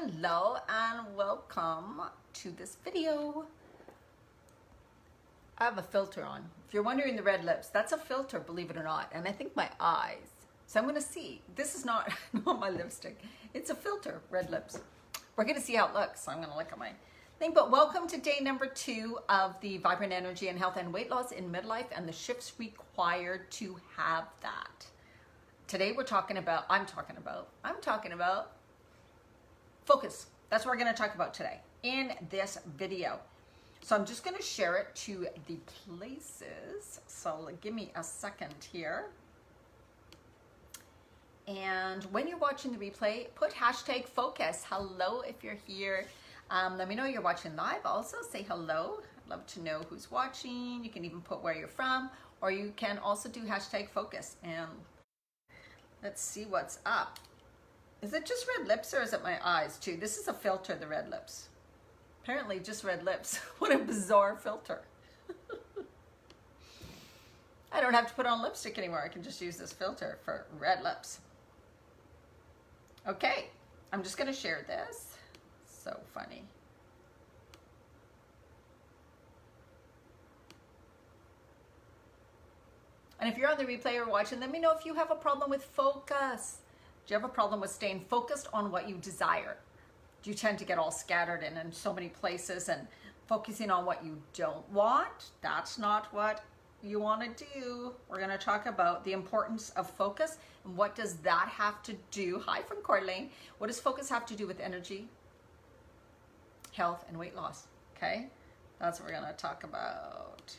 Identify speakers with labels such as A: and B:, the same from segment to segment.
A: Hello and welcome to this video. I have a filter on. If you're wondering the red lips, that's a filter, believe it or not. And I think my eyes. So I'm gonna see. This is not my lipstick. It's a filter, red lips. We're gonna see how it looks. So I'm gonna look at my thing. But welcome to day number 2 of the Vibrant Energy and Health and Weight Loss in Midlife and the shifts required to have that. Today I'm talking about focus. That's what we're going to talk about today in this video. So I'm just going to share it to the places. So give me a second here. And when you're watching the replay, put hashtag focus. Hello if you're here. Let me know you're watching live. Also say hello. I'd love to know who's watching. You can even put where you're from, or you can also do hashtag focus. And let's see what's up. Is it just red lips or is it my eyes too? This is a filter, the red lips. Apparently just red lips. What a bizarre filter. I don't have to put on lipstick anymore. I can just use this filter for red lips. Okay, I'm just gonna share this. So funny. And if you're on the replay or watching, let me know if you have a problem with focus. Do you have a problem with staying focused on what you desire? Do you tend to get all scattered in so many places and focusing on what you don't want? That's not what you want to do. We're going to talk about the importance of focus and what does that have to do. Hi from Courtland. What does focus have to do with energy, health, and weight loss? Okay, that's what we're going to talk about.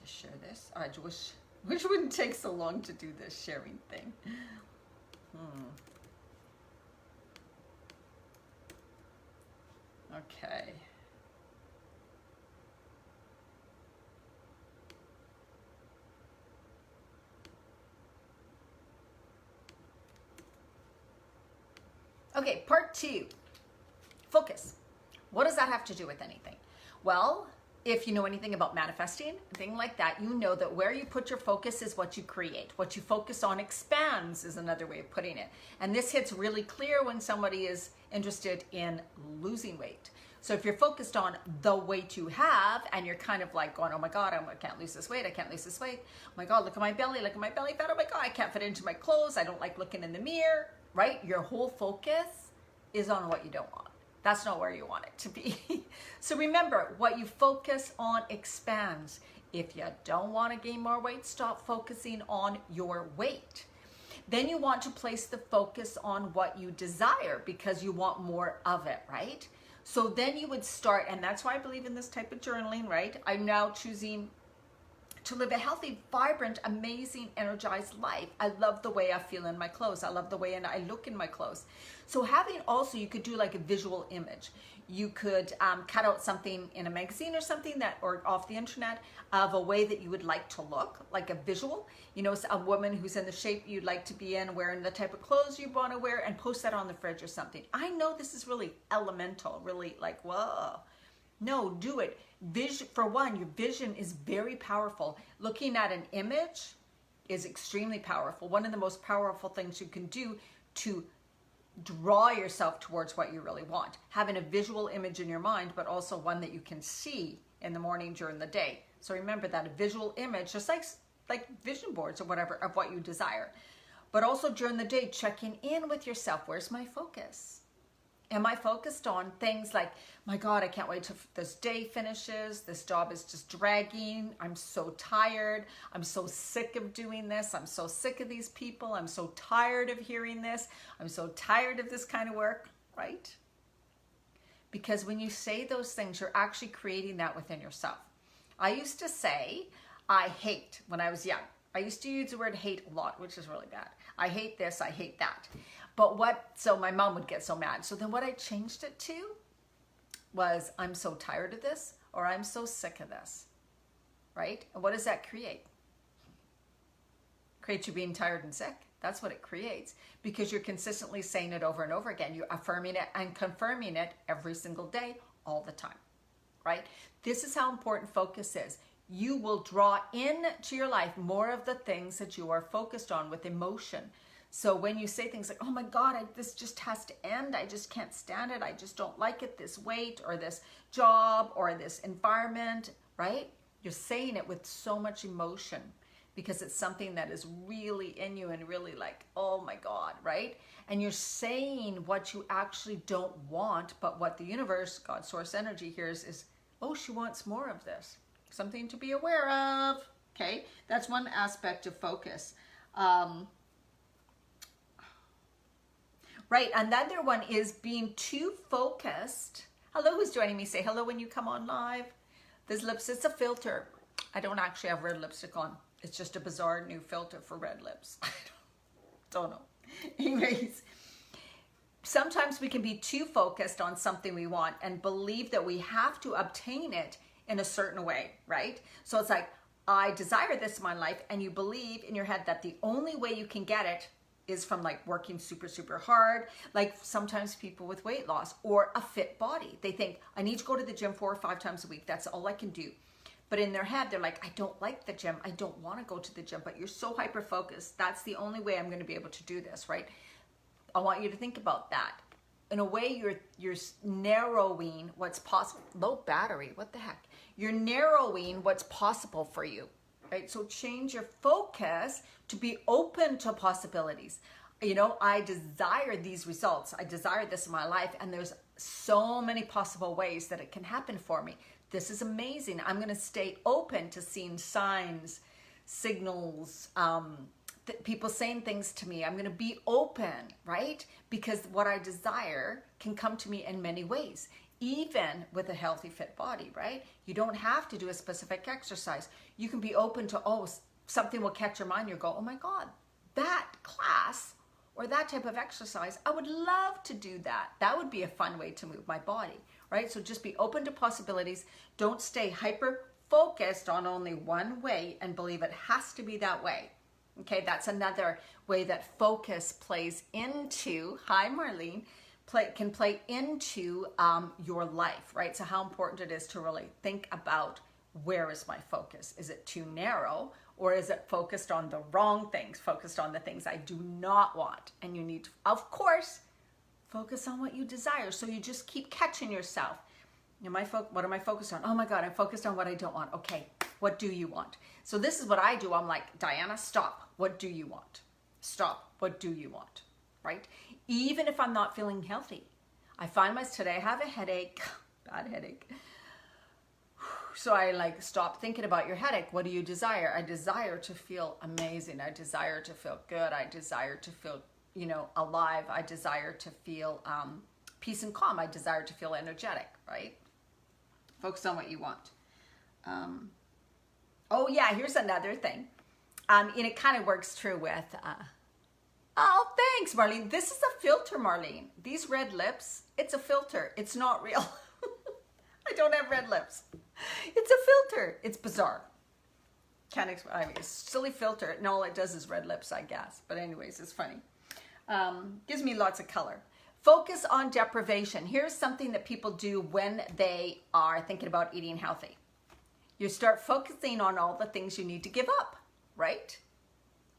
A: Just share this. I wish it wouldn't take so long to do this sharing thing. Okay. Okay, part 2. Focus. What does that have to do with anything? Well, if you know anything about manifesting, thing like that, you know that where you put your focus is what you create. What you focus on expands is another way of putting it. And this hits really clear when somebody is interested in losing weight. So if you're focused on the weight you have and you're kind of like going, oh my God, I can't lose this weight. I can't lose this weight. Oh my God, look at my belly fat. Oh my God, I can't fit into my clothes. I don't like looking in the mirror, right? Your whole focus is on what you don't want. That's not where you want it to be. So remember, what you focus on expands. If you don't want to gain more weight, stop focusing on your weight. Then you want to place the focus on what you desire because you want more of it, right? So then you would start, and that's why I believe in this type of journaling, right? I'm now choosing to live a healthy, vibrant, amazing, energized life. I love the way I feel in my clothes. I love the way I look in my clothes. So having also, you could do like a visual image. You could cut out something in a magazine or something or off the internet of a way that you would like to look, like a visual. You know, a woman who's in the shape you'd like to be in, wearing the type of clothes you want to wear, and post that on the fridge or something. I know this is really elemental, really like, whoa. No, do it. For one, your vision is very powerful. Looking at an image is extremely powerful. One of the most powerful things you can do to draw yourself towards what you really want. Having a visual image in your mind, but also one that you can see in the morning during the day. So remember that a visual image, just like vision boards or whatever, of what you desire. But also during the day, checking in with yourself. Where's my focus? Am I focused on things like, my God, I can't wait till this day finishes. This job is just dragging. I'm so tired. I'm so sick of doing this. I'm so sick of these people. I'm so tired of hearing this. I'm so tired of this kind of work, right? Because when you say those things, you're actually creating that within yourself. I used to say, I hate when I was young. I used to use the word hate a lot, which is really bad. I hate this, I hate that. So my mom would get so mad. So then what I changed it to was, I'm so tired of this, or I'm so sick of this, right? And what does that create? Creates you being tired and sick. That's what it creates, because you're consistently saying it over and over again. You're affirming it and confirming it every single day, all the time, right? This is how important focus is. You will draw into your life more of the things that you are focused on with emotion. So when you say things like, oh my God, this just has to end. I just can't stand it. I just don't like it, this weight or this job or this environment, right? You're saying it with so much emotion because it's something that is really in you and really like, oh my God, right? And you're saying what you actually don't want, but what the universe, God, source energy hears is, oh, she wants more of this. Something to be aware of. Okay, that's one aspect of focus. Right, another one is being too focused. Hello, who's joining me? Say hello when you come on live. This lips, it's a filter. I don't actually have red lipstick on. It's just a bizarre new filter for red lips. I don't know. Anyways, sometimes we can be too focused on something we want and believe that we have to obtain it in a certain way, right? So it's like, I desire this in my life, and you believe in your head that the only way you can get it is from like working super, super hard. Like sometimes people with weight loss or a fit body, they think, I need to go to the gym 4 or 5 times a week. That's all I can do. But in their head, they're like, I don't like the gym. I don't want to go to the gym, but you're so hyper-focused. That's the only way I'm going to be able to do this, right? I want you to think about that. In a way, you're narrowing what's possible. Low battery, what the heck? You're narrowing what's possible for you, right? So change your focus to be open to possibilities. You know, I desire these results. I desire this in my life, and there's so many possible ways that it can happen for me. This is amazing. I'm going to stay open to seeing signs, signals, people saying things to me. I'm going to be open, right? Because what I desire can come to me in many ways, even with a healthy, fit body, right? You don't have to do a specific exercise. You can be open to, oh, something will catch your mind. You'll go, oh my God, that class or that type of exercise, I would love to do that. That would be a fun way to move my body, right? So just be open to possibilities. Don't stay hyper focused on only one way and believe it has to be that way. Okay, that's another way that focus plays into, hi Marlene, can play into your life, right? So how important it is to really think about, where is my focus? Is it too narrow, or is it focused on the wrong things, focused on the things I do not want? And you need to, of course, focus on what you desire. So you just keep catching yourself. What am I focused on? Oh my God, I'm focused on what I don't want. Okay, what do you want? So this is what I do. I'm like, Diana, stop. What do you want? Stop. What do you want? Right? Even if I'm not feeling healthy. I find myself today, I have a headache, bad headache. So I like, stop thinking about your headache. What do you desire? I desire to feel amazing. I desire to feel good. I desire to feel, alive. I desire to feel peace and calm. I desire to feel energetic, right? Focus on what you want. Oh yeah, here's another thing. And it kind of works true with, oh, thanks, Marlene. This is a filter, Marlene. These red lips, it's a filter. It's not real. I don't have red lips. It's a filter. It's bizarre. Can't explain. I mean, it's a silly filter, and all it does is red lips, I guess. But anyways, it's funny. Gives me lots of color. Focus on deprivation. Here's something that people do when they are thinking about eating healthy. You start focusing on all the things you need to give up, right?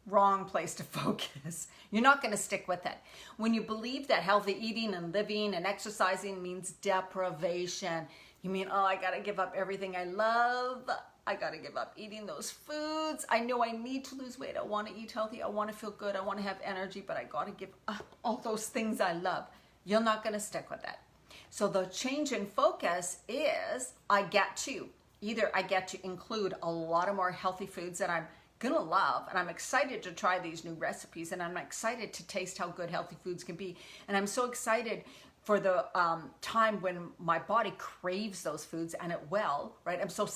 A: Wrong place to focus. You're not going to stick with it. When you believe that healthy eating and living and exercising means deprivation, you mean, oh, I got to give up everything I love. I got to give up eating those foods. I know I need to lose weight. I want to eat healthy. I want to feel good. I want to have energy, but I got to give up all those things I love. You're not going to stick with it. So the change in focus is I get to include a lot of more healthy foods that I'm gonna love, and I'm excited to try these new recipes, and I'm excited to taste how good healthy foods can be, and I'm so excited for the time when my body craves those foods, and it will, right? I'm so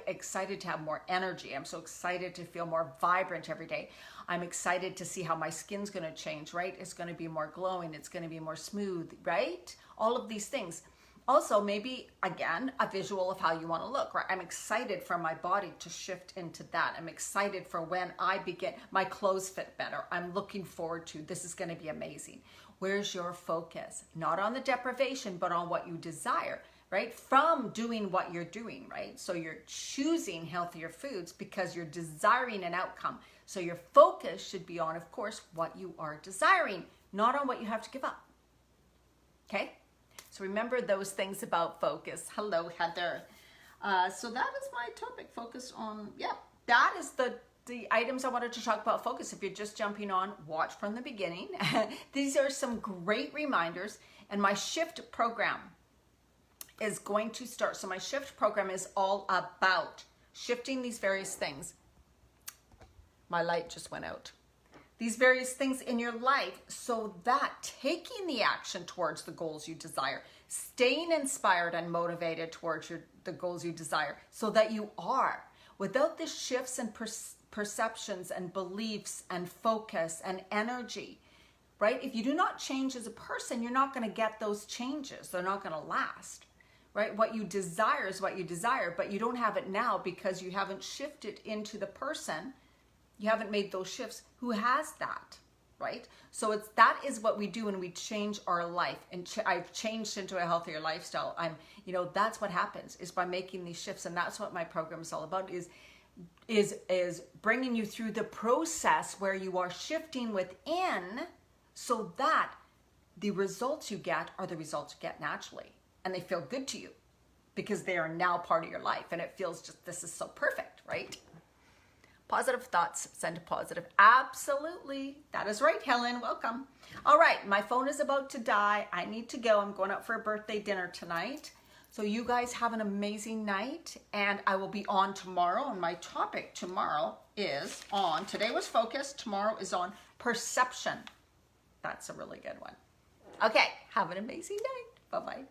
A: excited to have more energy. I'm so excited to feel more vibrant every day. I'm excited to see how my skin's gonna change, right? It's gonna be more glowing. It's gonna be more smooth, right? All of these things. Also, maybe, again, a visual of how you want to look, right? I'm excited for my body to shift into that. I'm excited for when I begin, my clothes fit better. I'm looking forward to, this is going to be amazing. Where's your focus? Not on the deprivation, but on what you desire. right? From doing what you're doing, right? So you're choosing healthier foods because you're desiring an outcome. So your focus should be on, of course, what you are desiring, not on what you have to give up. Okay? So remember those things about focus. Hello, Heather. So that is my topic, focus on, that is the items I wanted to talk about focus. If you're just jumping on, watch from the beginning. These are some great reminders, and my shift program is going to start. So my shift program is all about shifting these various things. My light just went out. These various things in your life so that taking the action towards the goals you desire, staying inspired and motivated towards the goals you desire, so that you are, without the shifts and perceptions and beliefs and focus and energy, right? If you do not change as a person, you're not going to get those changes. They're not going to last, right? What you desire is what you desire, but you don't have it now because you haven't shifted into the person. You haven't made those shifts. Who has that, right? So that is what we do when we change our life. And I've changed into a healthier lifestyle. That's what happens is by making these shifts. And that's what my program is all about, is bringing you through the process where you are shifting within, so that the results you get are the results you get naturally. And they feel good to you because they are now part of your life. And it feels just, this is so perfect, right? Positive thoughts send to positive. Absolutely. That is right, Helen. Welcome. All right. My phone is about to die. I need to go. I'm going out for a birthday dinner tonight. So you guys have an amazing night. And I will be on tomorrow. And my topic tomorrow is on, today was focus. Tomorrow is on perception. That's a really good one. Okay. Have an amazing night. Bye-bye.